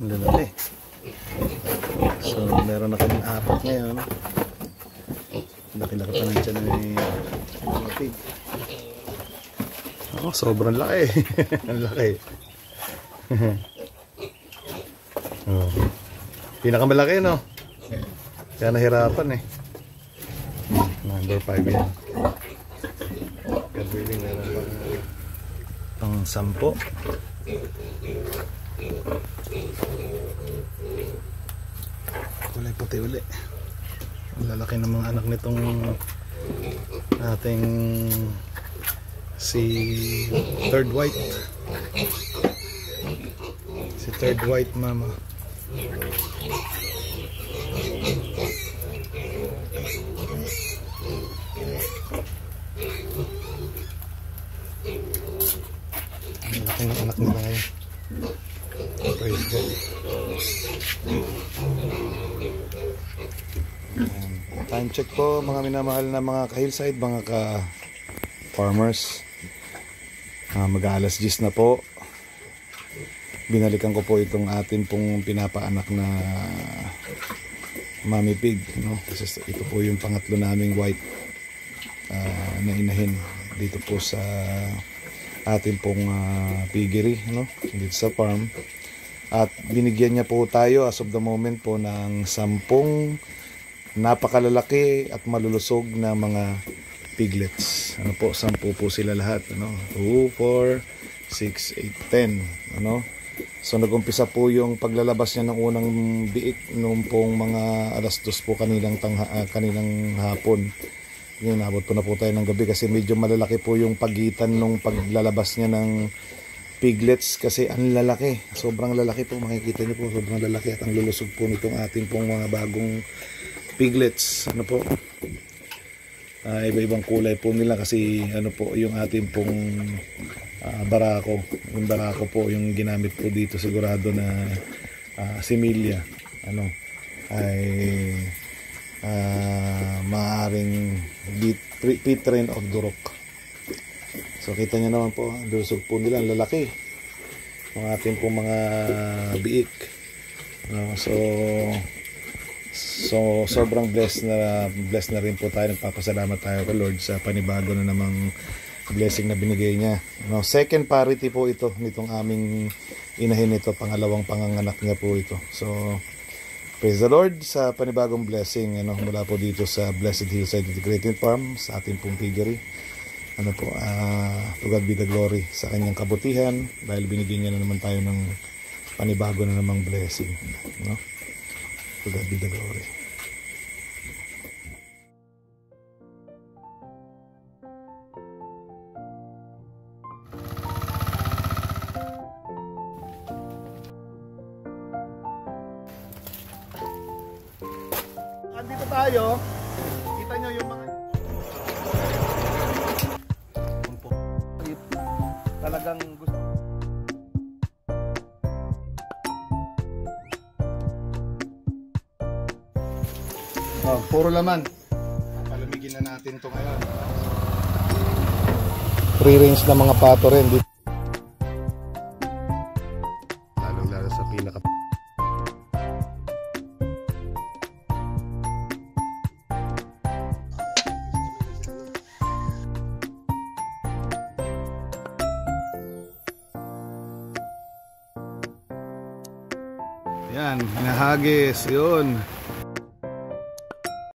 Lalaki. So meron na kaming 4 ngayon. Laki-laki pa ng tiyan ng mga pig. Oh, sobrang laki. Ang laki. Oh. Pinakamalaki, no? Kaya nahirapan eh. Number 5 yan. Gagawin meron pang 10. Kulay puti uli. Ang lalaki ng mga anak nitong ating si third white. Si third white mama. Ang laki ng anak nila ngayon. Praise God. Time check po mga minamahal na mga ka-hillside, mga ka-farmers. Mag-aalas 10 na po. Binalikan ko po itong atin pong pinapaanak na mommy pig, no? Kasi ito po yung pangatlo naming white na inahin dito po sa atin pong piggery, no? Dito sa farm. At binigyan niya po tayo as of the moment po ng 10 napakalalaki at malulusog na mga piglets. Ano po, 10 po sila lahat, ano? 2, 4, 6, 8, 10, ano? So nag-umpisa po yung paglalabas niya ng unang biik noong pong mga alas 2 po kaninang hapon. Inabot po na po tayo ng gabi kasi medyo malalaki po yung pagitan nung paglalabas niya ng piglets kasi ang lalaki. Sobrang lalaki po, makikita niyo po, sobrang lalaki at ang lulusog po nitong ating pong mga bagong piglets. Ano po? Iba-ibang kulay po nila kasi ano po yung ating pong barako. Yung barako po yung ginamit po dito, sigurado na similya ano ay maaaring pitrain of Duroc. So kita nyo naman po, ang lusog po nila, ang lalaki ng ating pong mga biik. So sobrang blessed na rin po tayo. Nagpapasalamat tayo kay Lord sa panibago na namang blessing na binigay niya. No, second parity po ito nitong aming inahin ito, pangalawang panganganak niya po ito. So praise the Lord sa panibagong blessing, ano, mula po dito sa Blessed Hillside Integrated Farm, sa ating pong piggery. Ano po, to God be the glory sa kanyang kabutihan dahil binigyan niya na naman tayo ng panibago na namang blessing, no? To God be the glory. Andito tayo, kita nyo yung mga talagang gusto. Oh, puro laman. Palamigin na natin ito ngayon. Free range na mga pato rin dito. Lalo sa pinaka. Yan, nahagis, yun.